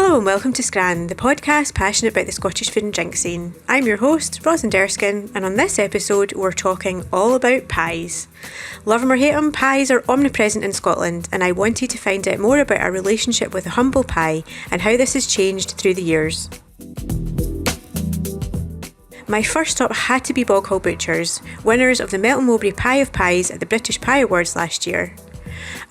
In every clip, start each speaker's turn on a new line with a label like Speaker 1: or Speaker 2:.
Speaker 1: Hello and welcome to Scran, the podcast passionate about the Scottish food and drink scene. I'm your host, Rosalind Erskine, and on this episode we're talking all about pies. Love 'em or hate 'em, pies are omnipresent in Scotland, and I wanted to find out more about our relationship with the humble pie and how this has changed through the years. My first stop had to be Boghall Butchers, winners of the Melton Mowbray Pie of Pies at the British Pie Awards last year.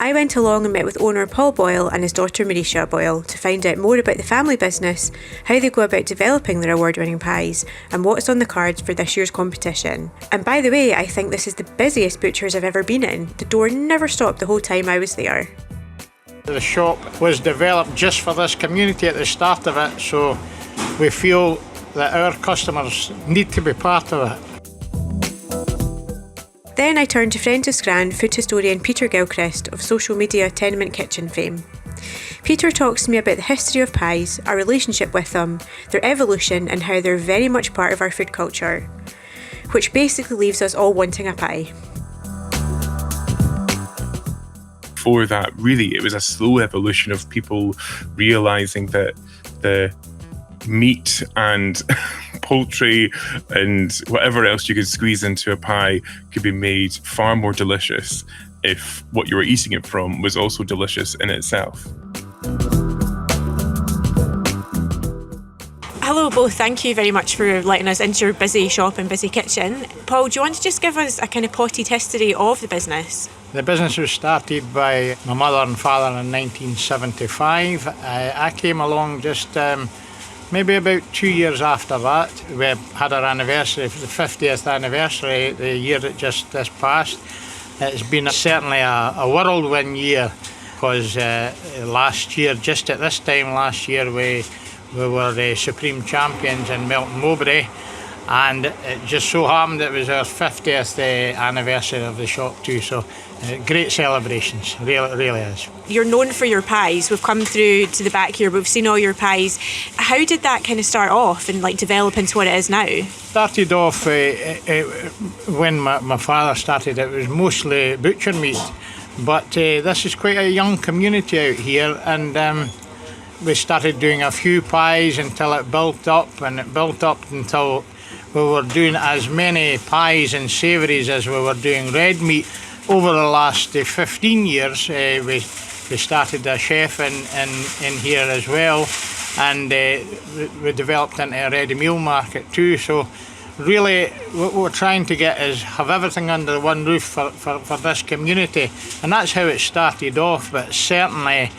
Speaker 1: I went along and met with owner Paul Boyle and his daughter Mariesha Boyle to find out more about the family business, how they go about developing their award-winning pies, and what's on the cards for this year's competition. And by the way, I think this is the busiest Butchers I've ever been in. The door never stopped the whole time I was there.
Speaker 2: The shop was developed just for this community at the start of it, so we feel that our customers need to be part of it.
Speaker 1: Then I turned to friend of Scran, food historian Peter Gilchrist of social media Tenement Kitchen fame. Peter talks to me about the history of pies, our relationship with them, their evolution and how they're very much part of our food culture, which basically leaves us all wanting a pie.
Speaker 3: Before that, really, it was a slow evolution of people realising that the meat and poultry and whatever else you could squeeze into a pie could be made far more delicious if what you were eating it from was also delicious in itself.
Speaker 1: Hello both, thank you very much for letting us into your busy shop and busy kitchen. Paul, do you want to just give us a kind of potted history of the business?
Speaker 2: The business was started by my mother and father in 1975. I came along just maybe about 2 years after that. We had our anniversary, the 50th anniversary, the year that just this passed. It's been certainly a whirlwind year because last year, just at this time last year, we were the supreme champions in Melton Mowbray, and it just so happened it was our 50th anniversary of the shop too, so great celebrations, really is.
Speaker 1: You're known for your pies. We've come through to the back here, we've seen all your pies. How did that kind of start off and develop into what it is now?
Speaker 2: Started off when my father started, it was mostly butcher meat, but this is quite a young community out here, and we started doing a few pies until it built up, and it built up until we were doing as many pies and savouries as we were doing red meat. Over the last 15 years, we started a chef in here as well, and we developed into a ready meal market too. So really what we're trying to get is have everything under one roof for this community, and that's how it started off. But certainly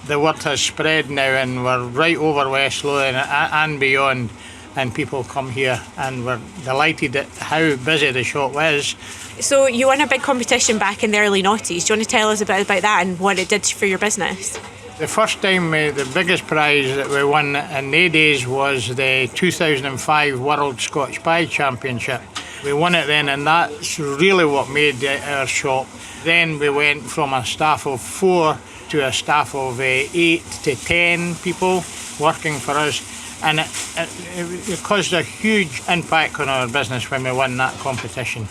Speaker 2: the word has spread now, and we're right over West Lothian and beyond, and people come here, and we're delighted at how busy the shop is.
Speaker 1: So you won a big competition back in the early noughties. Do you want to tell us a bit about that and what it did for your business?
Speaker 2: The first time, the biggest prize that we won in the days was the 2005 World Scotch Pie Championship. We won it then, and that's really what made our shop. Then we went from a staff of 4 to a staff of 8 to 10 people working for us. And it caused a huge impact on our business when we won that competition.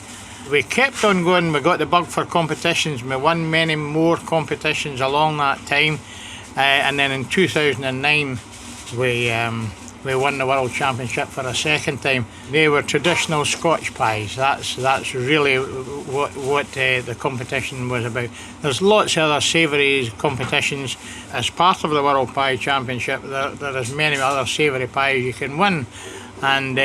Speaker 2: We kept on going, we got the bug for competitions, we won many more competitions along that time, and then in 2009 we won the World Championship for a second time. They were traditional Scotch pies. That's really what the competition was about. There's lots of other savoury competitions. As part of the World Pie Championship, there is many other savoury pies you can win, and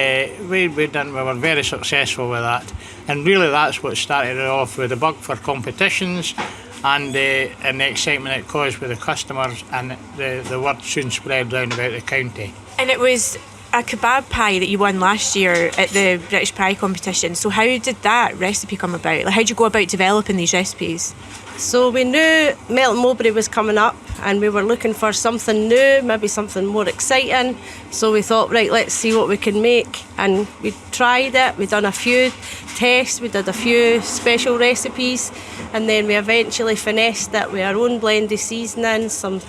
Speaker 2: we were very successful with that. And really that's what started it off, with the bug for competitions and the excitement it caused with the customers, and the word soon spread round about the county.
Speaker 1: And it was a kebab pie that you won last year at the British Pie competition. So how did that recipe come about? How did you go about developing these recipes?
Speaker 4: So we knew Melton Mowbray was coming up, and we were looking for something new, maybe something more exciting. So we thought, right, let's see what we can make. And we tried it, we done a few tests, we did a few special recipes, and then we eventually finessed it with our own blended seasoning, some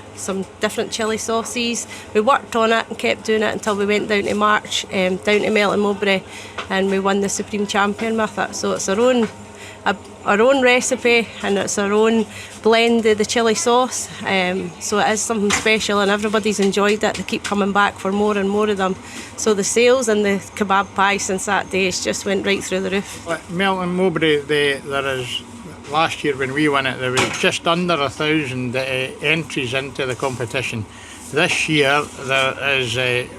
Speaker 4: different chilli sauces. We worked on it and kept doing it until we went down to March, down to Melton Mowbray, and we won the Supreme Champion with it. So it's our own our own recipe, and it's our own blend of the chilli sauce. So it is something special, and everybody's enjoyed it. They keep coming back for more and more of them. So the sales and the kebab pie since that day has just went right through the roof.
Speaker 2: Melton Mowbray, there is, last year when we won it, there was just under 1,000 entries into the competition. This year there is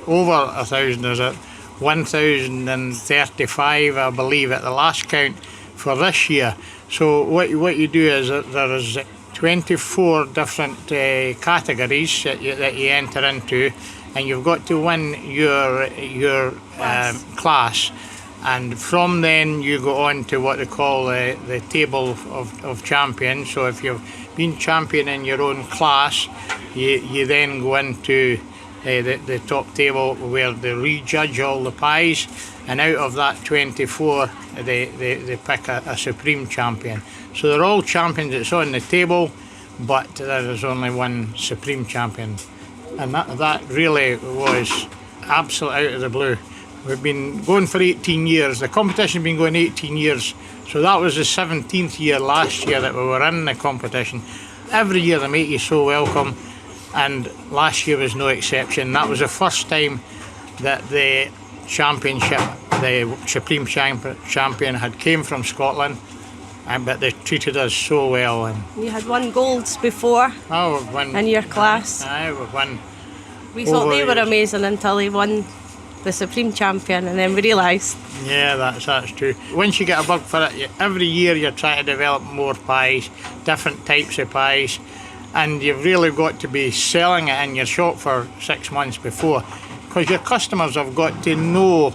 Speaker 2: over 1,000. There's 1,035, I believe, at the last count for this year. So what you do is that there is 24 different categories that you enter into, and you've got to win your class. And from then you go on to what they call the table of champions. So if you've been champion in your own class, you then go into the top table where they rejudge all the pies, and out of that 24 they pick a supreme champion. So they're all champions that's on the table, but there is only one supreme champion, and that really was absolute out of the blue. We've been going for 18 years. The competition's been going 18 years, so that was the 17th year last year that we were in the competition. Every year they make you so welcome, and last year was no exception. That was the first time that the championship, the Supreme Champion had came from Scotland, but they treated us so well. And
Speaker 4: you had won golds before in your class.
Speaker 2: We've won.
Speaker 4: We thought they were amazing until they won the Supreme Champion, and then we realised.
Speaker 2: Yeah, that's true. Once you get a bug for it, every year you're trying to develop more pies, different types of pies, and you've really got to be selling it in your shop for 6 months before, because your customers have got to know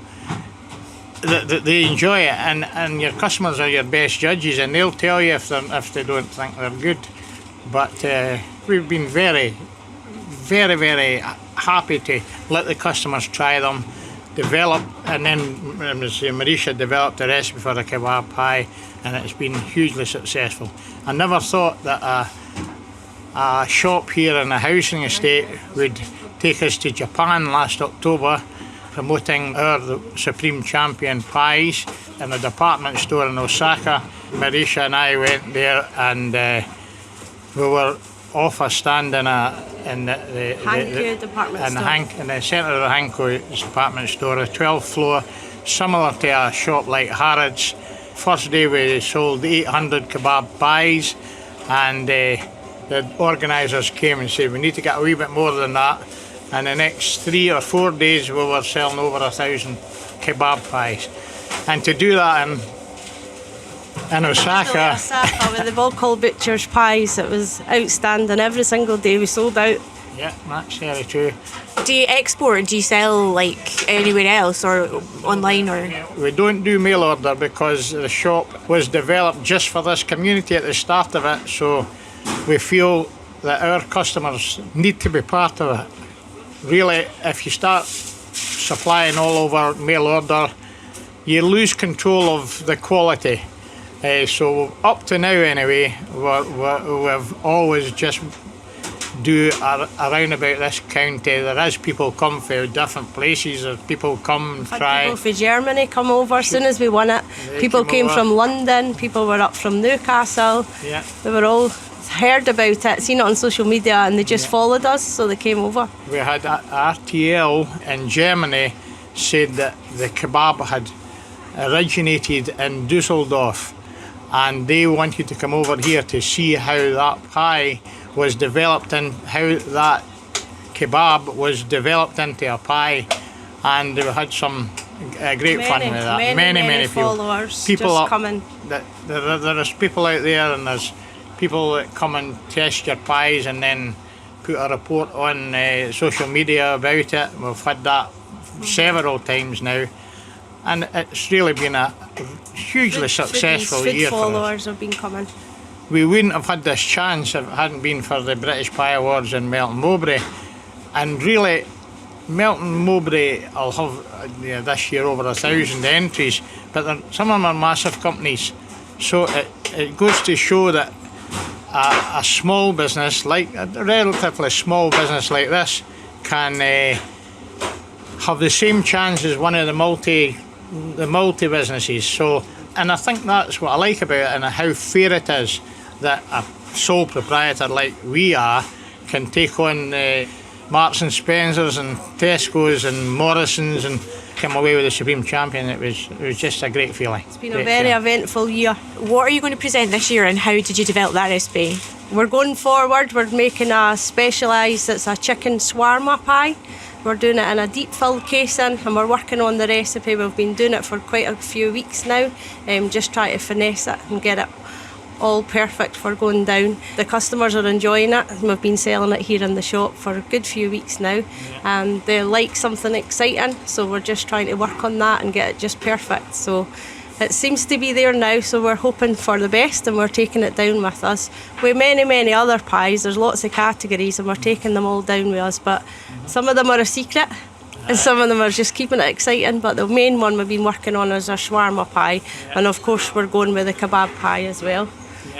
Speaker 2: that they enjoy it, and your customers are your best judges, and they'll tell you if they don't think they're good. But we've been very, very, very happy to let the customers try them, develop, and then Mariesha developed the recipe for the kebab pie, and it's been hugely successful. I never thought that a shop here in a housing estate would take us to Japan last October, promoting our Supreme Champion pies in a department store in Osaka. Mariesha and I went there, and we were off a stand in the centre of the Hanko department store, a 12th floor, similar to a shop like Harrods. First day we sold 800 kebab pies, and the organisers came and said we need to get a wee bit more than that. And the next 3 or 4 days we were selling over 1,000 kebab pies. And to do that in Osaka
Speaker 4: with the Boghall Butchers pies, it was outstanding. Every single day we sold out.
Speaker 2: Yeah, that's very true.
Speaker 1: Do you export? Do you sell like anywhere else or online? Or
Speaker 2: we don't do mail order because the shop was developed just for this community at the start of it, so we feel that our customers need to be part of it. Really, if you start supplying all over mail order, you lose control of the quality. So up to now anyway, we've always just do around about this county. There is people come from different places, or people come and try.
Speaker 4: People from Germany come over as soon as we won it. People came from London, people were up from Newcastle.
Speaker 2: Yeah.
Speaker 4: They were all heard about it, seen it on social media, and they just followed us, so they came over.
Speaker 2: We had RTL in Germany said that the kebab had originated in Dusseldorf, and they wanted to come over here to see how that pie was developed and how that kebab was developed into a pie, and we had some great fun with that. Many
Speaker 4: followers
Speaker 2: people
Speaker 4: just
Speaker 2: up,
Speaker 4: coming.
Speaker 2: There is people out there, and there's people that come and test your pies and then put a report on social media about it. We've had that several times now, and it's really been a hugely successful year for us.
Speaker 4: Followers have been coming.
Speaker 2: We wouldn't have had this chance if it hadn't been for the British Pie Awards in Melton Mowbray. And really, Melton Mowbray will have this year over 1,000 entries, but some of them are massive companies. So it goes to show that a small business, like a relatively small business like this, can have the same chance as one of the multi businesses. So And I think that's what I like about it, and how fair it is that a sole proprietor like we are can take on Marks and Spencers and Tesco's and Morrison's and come away with the Supreme Champion. It was just a great feeling.
Speaker 4: It's been a very eventful year.
Speaker 1: What are you going to present this year, and how did you develop that recipe?
Speaker 4: We're going forward. We're making a specialised, it's a chicken shawarma pie. We're doing it in a deep filled casing, and we're working on the recipe. We've been doing it for quite a few weeks now, just trying to finesse it and get it all perfect for going down. The customers are enjoying it. We've been selling it here in the shop for a good few weeks now, and they like something exciting, so we're just trying to work on that and get it just perfect. So it seems to be there now, so we're hoping for the best, and we're taking it down with us. With many other pies, there's lots of categories, and we're taking them all down with us, but some of them are a secret and some of them are just keeping it exciting. But the main one we've been working on is our shawarma pie, and of course we're going with the kebab pie as well.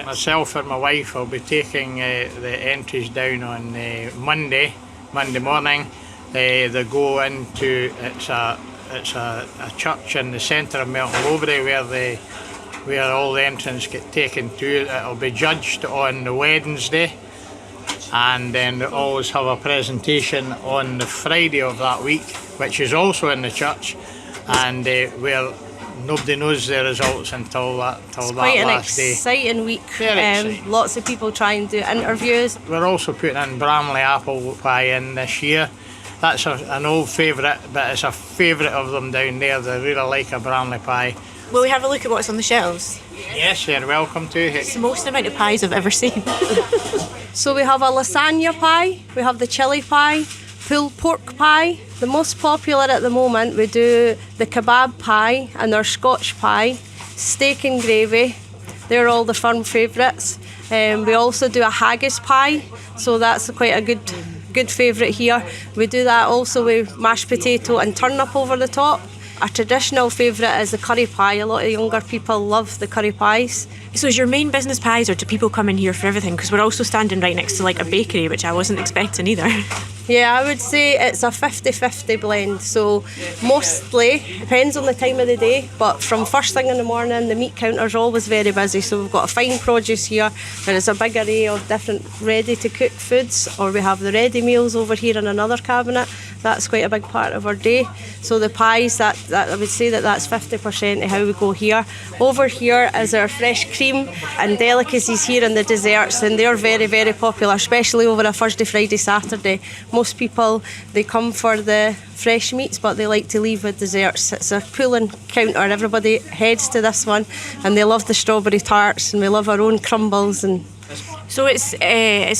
Speaker 2: Myself and my wife will be taking the entries down on Monday morning. They go into it's a church in the centre of Melton, Mowbray, where all the entrants get taken to. It'll be judged on the Wednesday, and then they always have a presentation on the Friday of that week, which is also in the church, and where nobody knows the results until that last day.
Speaker 4: Quite an exciting week. Lots of people try and do interviews.
Speaker 2: We're also putting in Bramley apple pie in this year. That's an old favourite, but it's a favourite of them down there. They really like a Bramley pie.
Speaker 1: Will we have a look at what's on the shelves?
Speaker 2: Yes, you're welcome to.
Speaker 1: It's the most amount of pies I've ever seen.
Speaker 4: So we have a lasagna pie, we have the chilli pie, pulled pork pie. The most popular at the moment, we do the kebab pie and our Scotch pie, steak and gravy. They're all the firm favourites. We also do a haggis pie, so that's quite a good favourite here. We do that also with mashed potato and turnip over the top. A traditional favourite is the curry pie. A lot of younger people love the curry pies.
Speaker 1: So is your main business pies, or do people come in here for everything? Because we're also standing right next to like a bakery, which I wasn't expecting either.
Speaker 4: Yeah, I would say it's a 50-50 blend. So mostly, depends on the time of the day, but from first thing in the morning, the meat counter's always very busy. So we've got a fine produce here. There is a big array of different ready-to-cook foods, or we have the ready meals over here in another cabinet. That's quite a big part of our day. So the pies, that I would say that's 50% of how we go here. Over here is our fresh cream and delicacies here and the desserts, and they're very popular, especially over a Thursday, Friday, Saturday. Most people, they come for the fresh meats, but they like to leave with desserts. It's a pulling counter. Everybody heads to this one, and they love the strawberry tarts, and we love our own crumbles. And
Speaker 1: so it's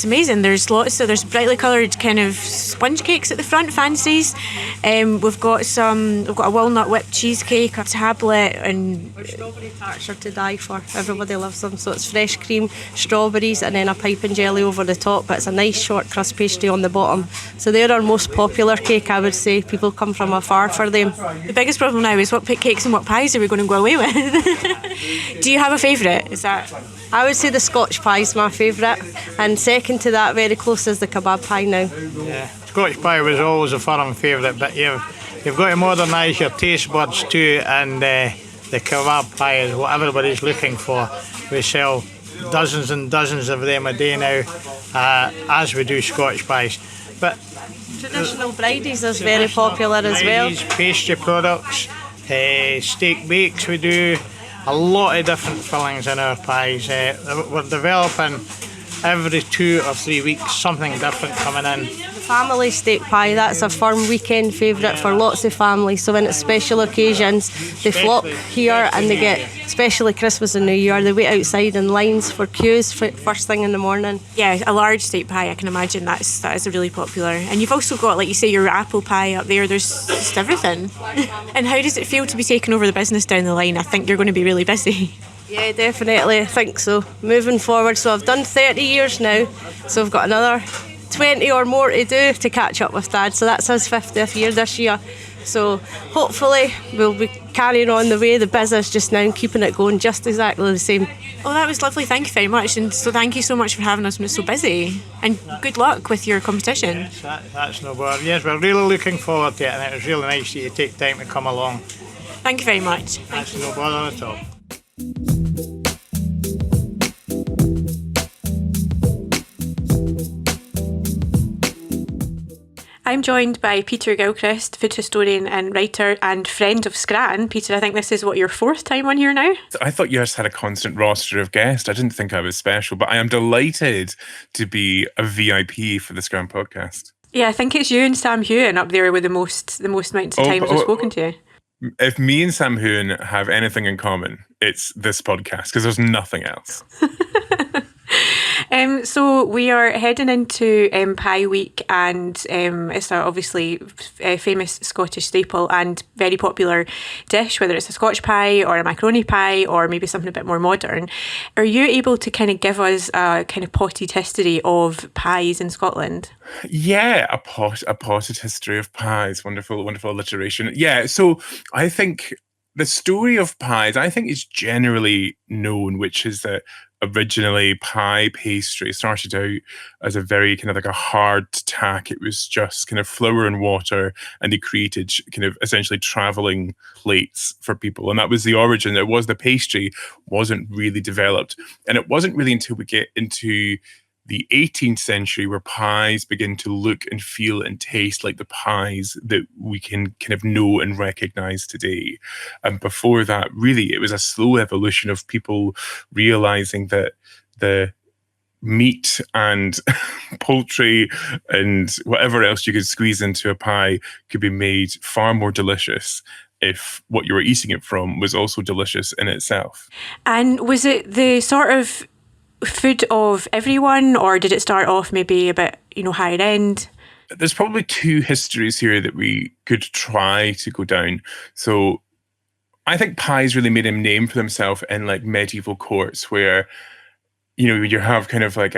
Speaker 1: amazing. There's there's brightly coloured kind of sponge cakes at the front, fancies. We've got a walnut whipped cheesecake, a tablet, and
Speaker 4: our strawberry tarts are to die for. Everybody loves them. So it's fresh cream, strawberries, and then a pipe and jelly over the top. But it's a nice short crust pastry on the bottom. So they're our most popular cake, I would say. People come from afar for them.
Speaker 1: The biggest problem now is what cakes and what pies are we going to go away with? Do you have a favourite?
Speaker 4: I would say the Scotch pie is my favourite, and second to that, very close, is the kebab pie now.
Speaker 2: Yeah, Scotch pie was always a firm favourite, but you've got to modernise your taste buds too, and the kebab pie is what everybody's looking for. We sell dozens and dozens of them a day now, as we do Scotch pies. But
Speaker 4: traditional bridies is very popular as well.
Speaker 2: Pastry products, steak bakes we do. A lot of different fillings in our pies. We're developing every 2 or 3 weeks something different coming in.
Speaker 4: The family steak pie, that's a firm weekend favourite for lots of families. So when it's special occasions, they flock here, and they get, especially Christmas and New Year, they wait outside in lines for queues for first thing in the morning.
Speaker 1: Yeah, a large steak pie, I can imagine that is a really popular. And you've also got, like you say, your apple pie up there. There's just everything. And how does it feel to be taking over the business down the line? I think you're going to be really busy.
Speaker 4: Yeah, definitely, I think so. Moving forward, so I've done 30 years now, so I've got another 20 or more to do to catch up with Dad. So that's his 50th year this year. So hopefully we'll be carrying on the way the business just now and keeping it going just exactly the same.
Speaker 1: Oh, that was lovely. Thank you very much. And so thank you so much for having us when it's so busy. And good luck with your competition.
Speaker 2: Yes, that's no bother. Yes, we're really looking forward to it, and it was really nice that you take time to come along.
Speaker 1: Thank you very much.
Speaker 2: That's no bother at all.
Speaker 1: I'm joined by Peter Gilchrist, food historian and writer and friend of Scran. Peter, I think this is your 4th time on here now?
Speaker 3: I thought you just had a constant roster of guests. I didn't think I was special, but I am delighted to be a VIP for the Scran podcast.
Speaker 1: Yeah, I think it's you and Sam Hewen up there with the most amount of times we've spoken to you.
Speaker 3: If me and Sam Hewen have anything in common, it's this podcast, because there's nothing else.
Speaker 1: So we are heading into Pie Week, and it's obviously a famous Scottish staple and very popular dish, whether it's a Scotch pie or a macaroni pie or maybe something a bit more modern. Are you able to kind of give us a kind of potted history of pies in Scotland?
Speaker 3: Yeah, a potted history of pies. Wonderful, wonderful alliteration. Yeah, so I think the story of pies, I think, is generally known, which is that originally pie pastry started out as a very kind of like a hard tack. It was just kind of flour and water, and they created kind of essentially traveling plates for people. And that was the origin. It was the pastry wasn't really developed. And it wasn't really until we get into the 18th century where pies begin to look and feel and taste like the pies that we can kind of know and recognize today. And before that, really, it was a slow evolution of people realizing that the meat and poultry and whatever else you could squeeze into a pie could be made far more delicious if what you were eating it from was also delicious in itself.
Speaker 1: And was it the sort of food of everyone, or did it start off maybe a bit, higher end?
Speaker 3: There's probably 2 histories here that we could try to go down. So I think pies really made a name for themselves in like medieval courts, where you have kind of like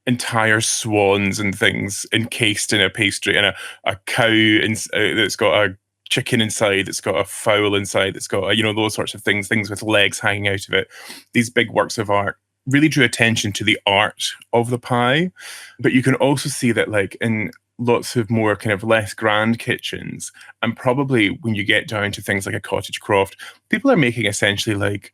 Speaker 3: entire swans and things encased in a pastry, and a cow that's got a chicken inside, that's got a fowl inside, that's got those sorts of things with legs hanging out of it. These big works of art really drew attention to the art of the pie. But you can also see that like in lots of more kind of less grand kitchens, and probably when you get down to things like a cottage croft, people are making essentially like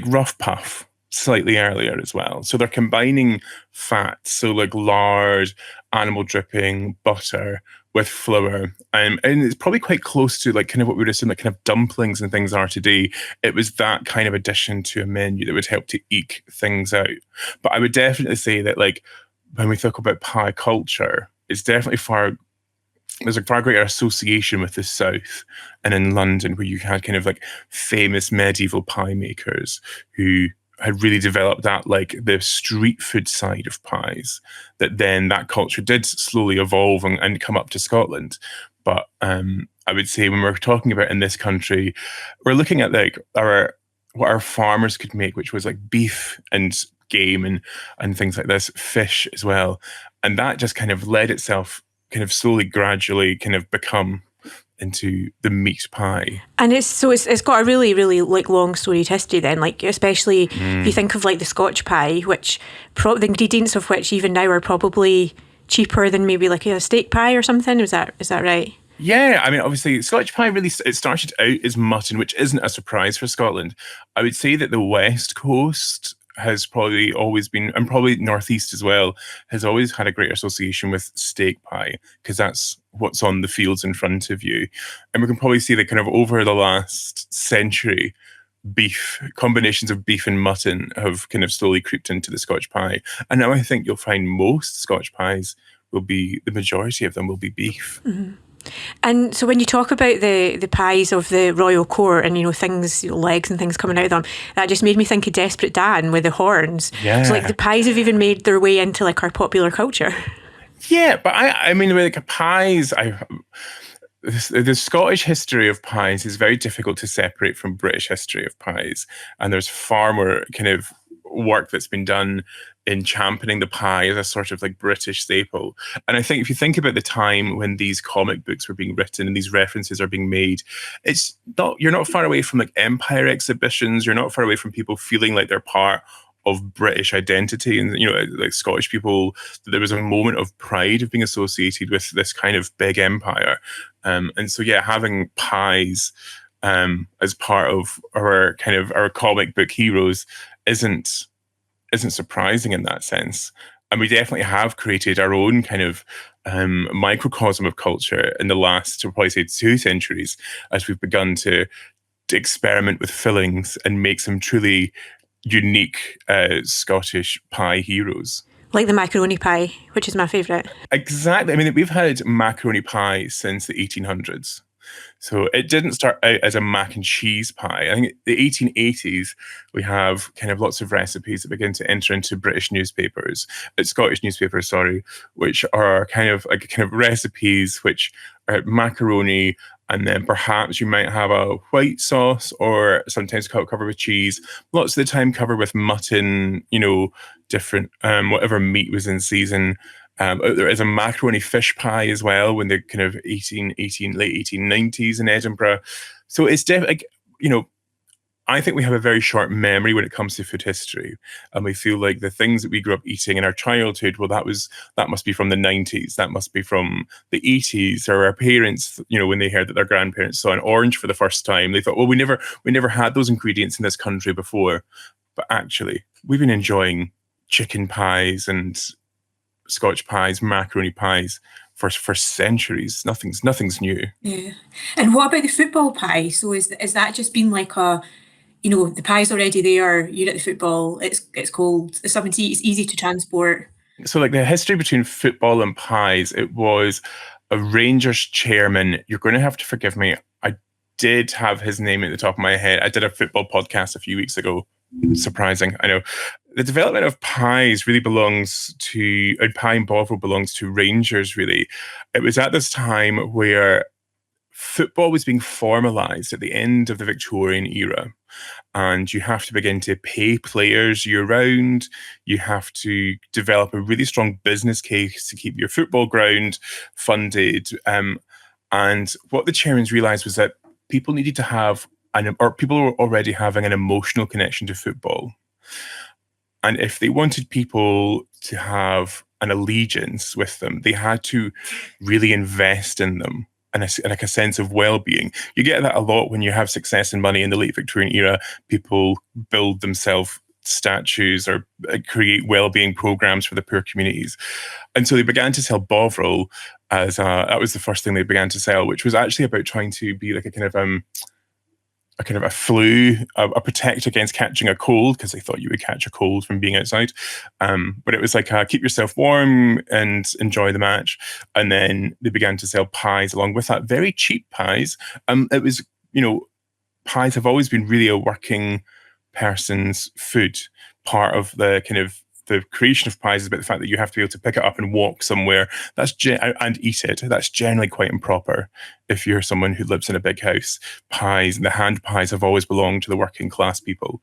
Speaker 3: rough puff slightly earlier as well. So they're combining fats, so like lard, animal dripping, butter with flour. And it's probably quite close to like kind of what we would assume like kind of dumplings and things are today. It was that kind of addition to a menu that would help to eke things out. But I would definitely say that like when we talk about pie culture, it's definitely there's a far greater association with the South and in London, where you had kind of like famous medieval pie makers who had really developed that like the street food side of pies, that then that culture did slowly evolve and come up to Scotland. But I would say when we're talking about in this country, we're looking at like what our farmers could make, which was like beef and game and things like this, fish as well. And that just kind of led itself kind of slowly, gradually kind of become into the meat pie.
Speaker 1: And it's got a really, really like long storied history then, like especially if you think of like the Scotch pie, which the ingredients of which even now are probably cheaper than maybe like a steak pie or something. Is that right?
Speaker 3: Yeah, I mean, obviously, Scotch pie really, it started out as mutton, which isn't a surprise for Scotland. I would say that the West Coast has probably always been, and probably Northeast as well, has always had a greater association with steak pie, because that's what's on the fields in front of you. And we can probably see that kind of over the last century, combinations of beef and mutton have kind of slowly creeped into the Scotch pie. And now I think you'll find most Scotch pies the majority of them will be beef.
Speaker 1: Mm-hmm. And so when you talk about the pies of the royal court and, things, legs and things coming out of them, that just made me think of Desperate Dan with the horns.
Speaker 3: Yeah.
Speaker 1: So like the pies have even made their way into like our popular culture.
Speaker 3: Yeah, but I mean, like pies, the Scottish history of pies is very difficult to separate from British history of pies. And there's far more kind of work that's been done in championing the pie as a sort of like British staple. And I think if you think about the time when these comic books were being written and these references are being made, you're not far away from like empire exhibitions. You're not far away from people feeling like they're part of British identity. And, like Scottish people, there was a moment of pride of being associated with this kind of big empire. And so, yeah, having pies as part of our comic book heroes isn't surprising in that sense. And we definitely have created our own kind of microcosm of culture in the last, I'll probably say, 2 centuries, as we've begun to experiment with fillings and make some truly unique Scottish pie heroes.
Speaker 1: Like the macaroni pie, which is my favourite.
Speaker 3: Exactly. I mean, we've had macaroni pie since the 1800s. So it didn't start out as a mac and cheese pie. I think the 1880s, we have kind of lots of recipes that begin to enter into British newspapers, Scottish newspapers, sorry, which are kind of recipes which are macaroni, and then perhaps you might have a white sauce, or sometimes covered with cheese. Lots of the time covered with mutton, different whatever meat was in season. There is a macaroni fish pie as well, when the kind of late 1890s in Edinburgh. So it's definitely, I think we have a very short memory when it comes to food history, and we feel like the things that we grew up eating in our childhood, well, that must be from the 90s, that must be from the 80s, or our parents, when they heard that their grandparents saw an orange for the first time, they thought, well, we never had those ingredients in this country before. But actually, we've been enjoying chicken pies and Scotch pies, macaroni pies for centuries. Nothing's new.
Speaker 1: Yeah. And what about the football pie? So is that just been like the pie's already there, you're at the football, it's cold, it's something to eat, it's easy to transport.
Speaker 3: So like the history between football and pies, it was a Rangers chairman. You're going to have to forgive me. I did have his name at the top of my head. I did a football podcast a few weeks ago. Surprising, I know. The development of pies really belongs to, pie and Bovril belongs to Rangers, really. It was at this time where football was being formalised at the end of the Victorian era. And you have to begin to pay players year-round. You have to develop a really strong business case to keep your football ground funded. And what the chairmans realised was that people needed to have, people were already having an emotional connection to football. And if they wanted people to have an allegiance with them, they had to really invest in them and a sense of well-being. You get that a lot when you have success and money in the late Victorian era. People build themselves statues or create well-being programs for the poor communities. And so they began to sell Bovril that was the first thing they began to sell, which was actually about trying to be like a kind of a flu, a protect against catching a cold, because they thought you would catch a cold from being outside. But it was like, keep yourself warm and enjoy the match. And then they began to sell pies along with that, very cheap pies. It was, pies have always been really a working person's food. Part of the kind of the creation of pies is about the fact that you have to be able to pick it up and walk somewhere and eat it. That's generally quite improper if you're someone who lives in a big house. Pies, the hand pies, have always belonged to the working class people.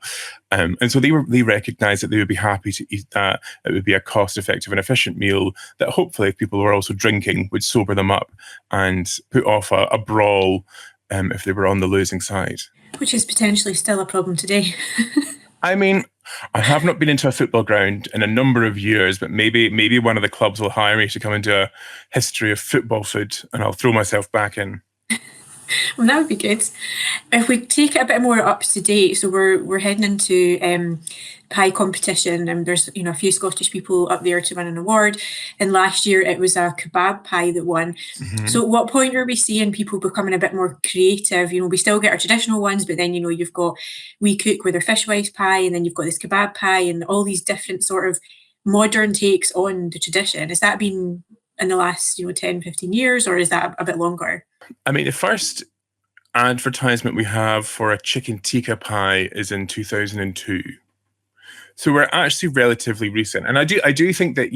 Speaker 3: And so they recognised that they would be happy to eat that. It would be a cost-effective and efficient meal that hopefully, if people were also drinking, would sober them up and put off a brawl if they were on the losing side.
Speaker 1: Which is potentially still a problem today.
Speaker 3: I mean, I have not been into a football ground in a number of years, but maybe one of the clubs will hire me to come into a history of football food, and I'll throw myself back in.
Speaker 1: Well, that would be good. If we take it a bit more up to date, so we're heading into pie competition, and there's a few Scottish people up there to win an award. And last year it was a kebab pie that won. Mm-hmm. So at what point are we seeing people becoming a bit more creative? We still get our traditional ones, but then you've got We Cook with their fishwives pie, and then you've got this kebab pie, and all these different sort of modern takes on the tradition. Has that been in the last 10, 15 years, or is that a bit longer?
Speaker 3: I mean, the first advertisement we have for a chicken tikka pie is in 2002. So we're actually relatively recent. And I do think that,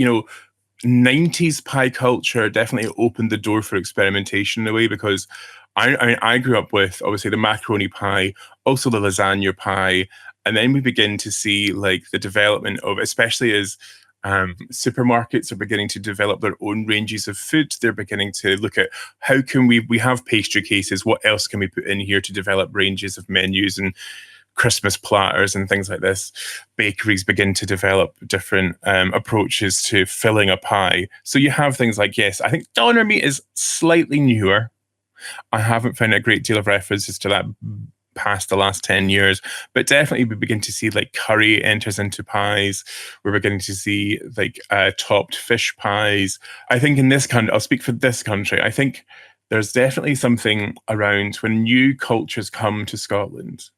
Speaker 3: 90s pie culture definitely opened the door for experimentation in a way, because I grew up with, obviously, the macaroni pie, also the lasagna pie. And then we begin to see like the development of, especially as supermarkets are beginning to develop their own ranges of food. They're beginning to look at how can we have pastry cases, what else can we put in here to develop ranges of menus and Christmas platters and things like this. Bakeries begin to develop different approaches to filling a pie. So you have things like, yes, I think doner meat is slightly newer. I haven't found a great deal of references to that past the last 10 years, but definitely we begin to see like curry enters into pies. We're beginning to see like topped fish pies. I think in this country, I'll speak for this country, I think there's definitely something around when new cultures come to Scotland.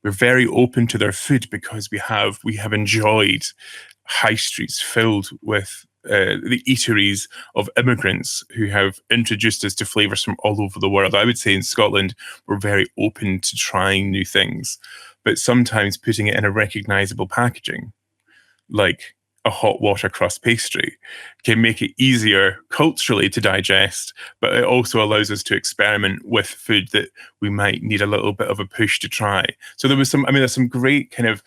Speaker 3: We're very open to their food because we have enjoyed high streets filled with the eateries of immigrants who have introduced us to flavours from all over the world. I would say in Scotland, we're very open to trying new things, but sometimes putting it in a recognisable packaging, like a hot water crust pastry, can make it easier culturally to digest, but it also allows us to experiment with food that we might need a little bit of a push to try. So there's some great kind of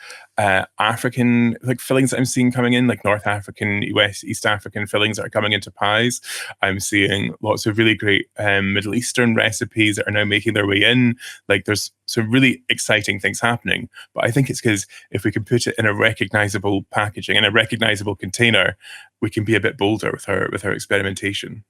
Speaker 3: African like fillings that I'm seeing coming in, like North African, East African fillings that are coming into pies. I'm seeing lots of really great Middle Eastern recipes that are now making their way in. Like there's some really exciting things happening. But I think it's because if we can put it in a recognizable packaging, in a recognizable container, we can be a bit bolder with our experimentation.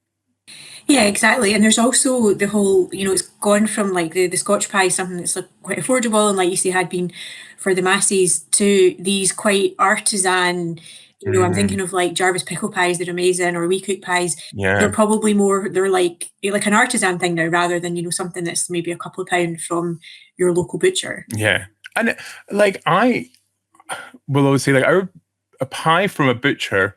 Speaker 1: Yeah, exactly. And there's also the whole, it's gone from like the Scotch pie, something that's like quite affordable and like you say had been for the masses, to these quite artisan, I'm thinking of like Jarvis pickle pies, they're amazing, or We Cook pies.
Speaker 3: Yeah.
Speaker 1: They're probably more, they're like an artisan thing now rather than, something that's maybe a couple of pounds from your local butcher.
Speaker 3: Yeah. And like I will always say like a pie from a butcher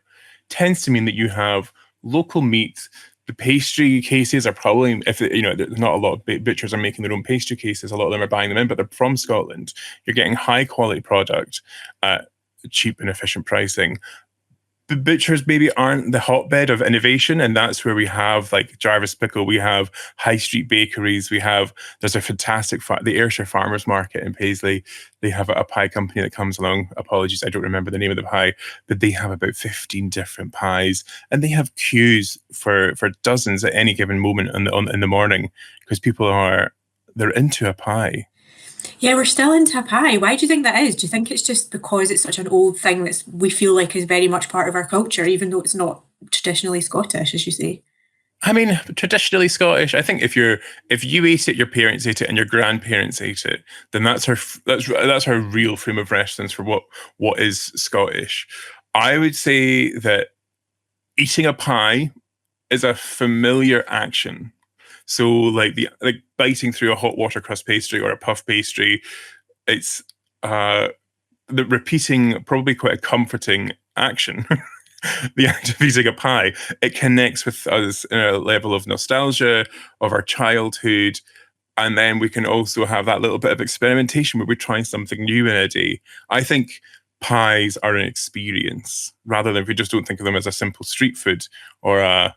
Speaker 3: tends to mean that you have local meat. The pastry cases are probably, if there's not a lot of butchers are making their own pastry cases, a lot of them are buying them in, but they're from Scotland. You're getting high quality product at cheap and efficient pricing. The butchers maybe aren't the hotbed of innovation, and that's where we have like Jarvis Pickle, we have high street bakeries, there's a fantastic the Ayrshire Farmers Market in Paisley. They have a pie company that comes along. Apologies, I don't remember the name of the pie, but they have about 15 different pies, and they have queues for dozens at any given moment in the morning because they're into a pie.
Speaker 1: Yeah, we're still into a pie. Why do you think that is? Do you think it's just because it's such an old thing that we feel like is very much part of our culture, even though it's not traditionally Scottish, as you say?
Speaker 3: I mean, traditionally Scottish. I think if you ate it, your parents ate it, and your grandparents ate it, then that's our real frame of reference for what is Scottish. I would say that eating a pie is a familiar action. So like biting through a hot water crust pastry or a puff pastry, it's the repeating, probably quite a comforting action. The act of eating a pie, it connects with us in a level of nostalgia of our childhood. And then we can also have that little bit of experimentation where we're trying something new in a day. I think pies are an experience rather than if we just don't think of them as a simple street food or a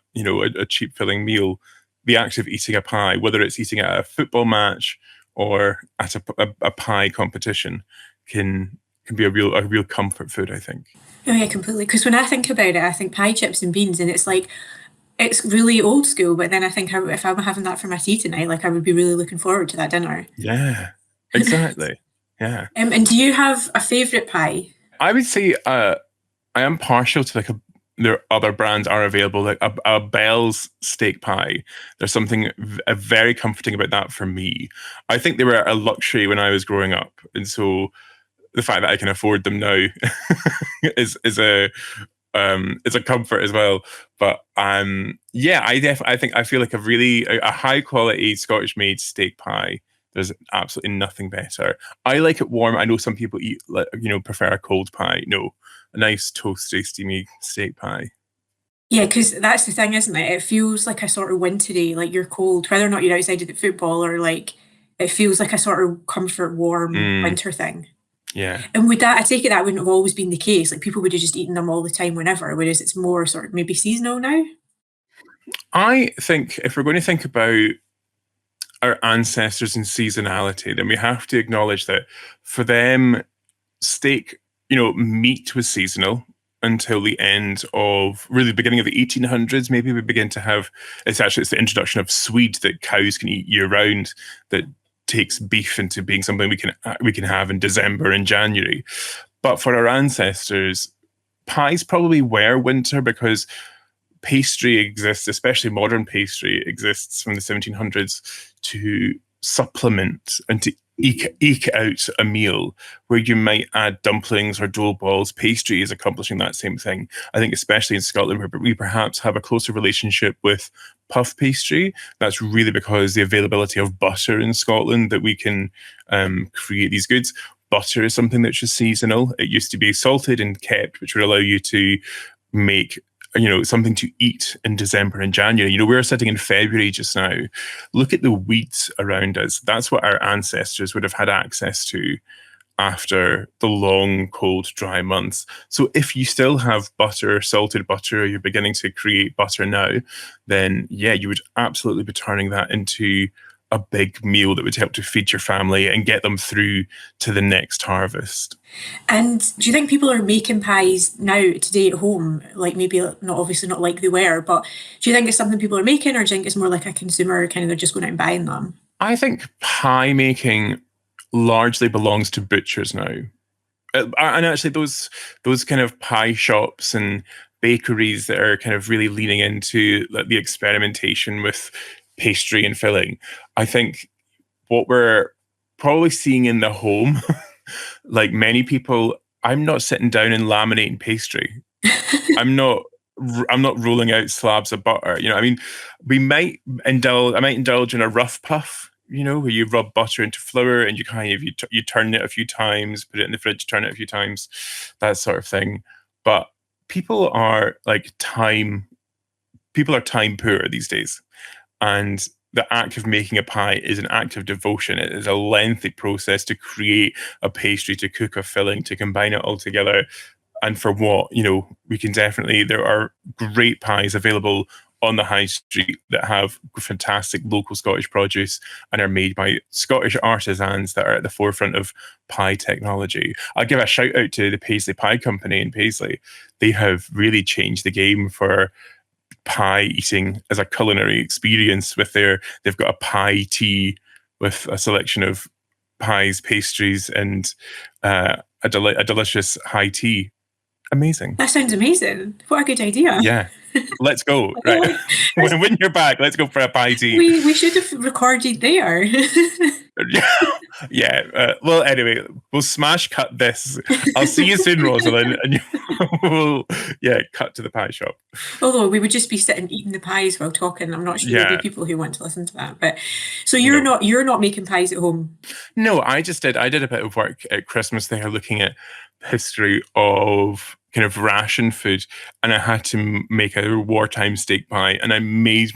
Speaker 3: cheap filling meal. The act of eating a pie, whether it's eating at a football match or at a pie competition, can be a real comfort food, I think.
Speaker 1: Oh yeah, completely. Because when I think about it, I think pie, chips and beans, and it's like, it's really old school, but then I think if I'm having that for my tea tonight, like I would be really looking forward to that dinner.
Speaker 3: Yeah, exactly. Yeah.
Speaker 1: And do you have a favourite pie?
Speaker 3: I would say I am partial to there other brands are available, like a Bell's steak pie. There's something very comforting about that for me. I think they were a luxury when I was growing up, and so the fact that I can afford them now is a comfort as well. But I feel like a high quality Scottish made steak pie. There's absolutely nothing better. I like it warm. I know some people prefer a cold pie. No, a nice toasty, steamy steak pie.
Speaker 1: Yeah, because that's the thing, isn't it? It feels like a sort of wintry, like you're cold, whether or not you're outside of the football, or like it feels like a sort of comfort, warm winter thing.
Speaker 3: Yeah.
Speaker 1: And I take it that wouldn't have always been the case. Like people would have just eaten them all the time whenever, whereas it's more sort of maybe seasonal now.
Speaker 3: I think if we're going to think about our ancestors and seasonality, then we have to acknowledge that for them, steak, meat was seasonal until the end of really the beginning of the 1800s. Maybe we begin to have, it's the introduction of swede that cows can eat year round that takes beef into being something we can have in December and January. But for our ancestors, pies probably were winter because pastry exists, especially modern pastry exists from the 1700s to supplement and to eke out a meal where you might add dumplings or dough balls. Pastry is accomplishing that same thing. I think especially in Scotland, where we perhaps have a closer relationship with puff pastry. That's really because the availability of butter in Scotland that we can create these goods. Butter is something that's just seasonal. It used to be salted and kept, which would allow you to make something to eat in December and January. We're sitting in February just now. Look at the weeds around us. That's what our ancestors would have had access to after the long, cold, dry months. So if you still have butter, salted butter, or you're beginning to create butter now, then yeah, you would absolutely be turning that into a big meal that would help to feed your family and get them through to the next harvest.
Speaker 1: And do you think people are making pies now today at home? Like maybe not like they were, but do you think it's something people are making, or do you think it's more like a consumer kind of they're just going out and buying them?
Speaker 3: I think pie making largely belongs to butchers now. And actually those kind of pie shops and bakeries that are kind of really leaning into the experimentation with pastry and filling. I think what we're probably seeing in the home, like many people, I'm not sitting down and laminating pastry. I'm not rolling out slabs of butter. I might indulge in a rough puff, where you rub butter into flour and you kind of you turn it a few times, put it in the fridge, turn it a few times, that sort of thing. But people are time poor these days. And the act of making a pie is an act of devotion. It is a lengthy process to create a pastry, to cook a filling, to combine it all together. And for what, there are great pies available on the high street that have fantastic local Scottish produce and are made by Scottish artisans that are at the forefront of pie technology. I'll give a shout out to the Paisley Pie Company in Paisley. They have really changed the game for pie eating as a culinary experience they've got a pie tea with a selection of pies, pastries, and a delicious high tea. Amazing.
Speaker 1: That sounds amazing. What a good idea.
Speaker 3: Yeah. Let's go. Right. When you're back, let's go for a pie tea.
Speaker 1: We should have recorded there.
Speaker 3: Yeah. Well, anyway, we'll smash cut this. I'll see you soon, Rosalind, and we'll cut to the pie shop.
Speaker 1: Although we would just be sitting eating the pies while talking. I'm not sure there'd be people who want to listen to that. But so you're not making pies at home?
Speaker 3: No, I did a bit of work at Christmas there, looking at the history of kind of ration food, and I had to make a wartime steak pie, and I made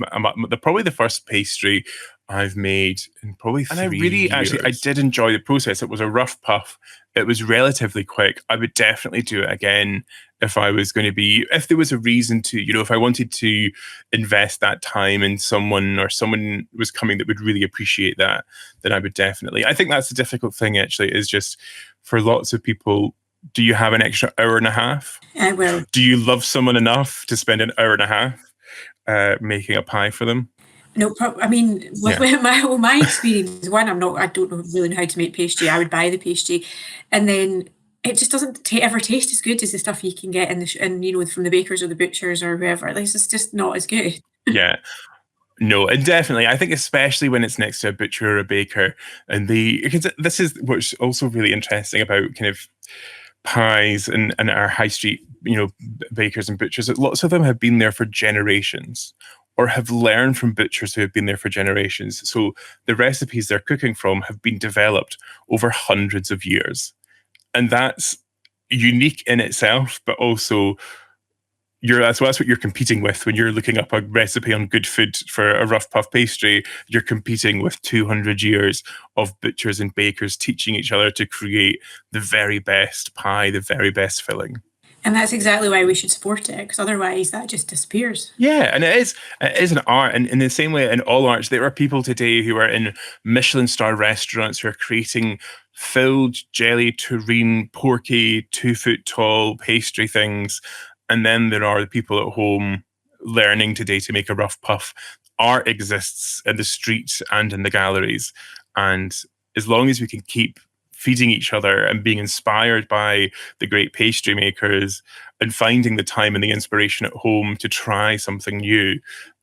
Speaker 3: probably the first pastry I've made in probably 3 years. I did enjoy the process. It was a rough puff. It was relatively quick. I would definitely do it again if there was a reason to, if I wanted to invest that time in someone was coming that would really appreciate that, then I would definitely. I think that's the difficult thing actually, is just for lots of people, do you have an extra hour and a half?
Speaker 1: I will.
Speaker 3: Do you love someone enough to spend an hour and a half making a pie for them?
Speaker 1: No, with my experience, one, I don't really know how to make pastry. I would buy the pastry, and then it just doesn't ever taste as good as the stuff you can get from the bakers or the butchers or whoever. It's just not as good.
Speaker 3: Yeah. No, and definitely, I think especially when it's next to a butcher or a baker, and because this is what's also really interesting about kind of pies and our high street, bakers and butchers, that lots of them have been there for generations, or have learned from butchers who have been there for generations. So the recipes they're cooking from have been developed over hundreds of years. And that's unique in itself, but also that's what you're competing with when you're looking up a recipe on good food for a rough puff pastry. You're competing with 200 years of butchers and bakers teaching each other to create the very best pie, the very best filling.
Speaker 1: And that's exactly why we should support it, because otherwise that just disappears.
Speaker 3: Yeah, and it is an art. And in the same way, in all arts, there are people today who are in Michelin star restaurants who are creating filled jelly, terrine, porky, 2-foot tall pastry things. And then there are the people at home learning today to make a rough puff. Art exists in the streets and in the galleries. And as long as we can keep feeding each other and being inspired by the great pastry makers and finding the time and the inspiration at home to try something new,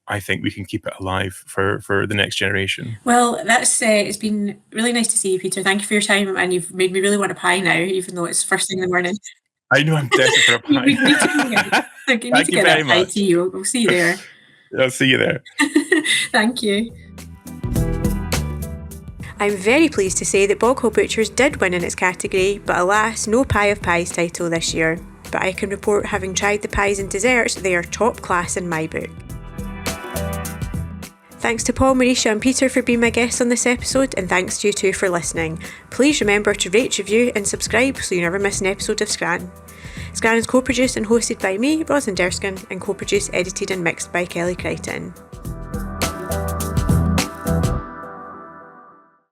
Speaker 3: I think we can keep it alive for the next generation.
Speaker 1: Well, that's it's been really nice to see you, Peter. Thank you for your time, and you've made me really want a pie now, even though it's first thing in the morning.
Speaker 3: I know, I'm desperate for a pie.
Speaker 1: We need to get that pie to you. We'll see you there.
Speaker 3: I'll see you there.
Speaker 1: Thank you. I'm very pleased to say that Boghall Butchers did win in its category, but alas, no Pie of Pies title this year. But I can report, having tried the pies and desserts, they are top class in my book. Thanks to Paul, Mariesha and Peter for being my guests on this episode, and thanks to you too for listening. Please remember to rate, review and subscribe so you never miss an episode of Scran. Scran is co-produced and hosted by me, Rosalind Erskine, and co-produced, edited and mixed by Kelly Crichton.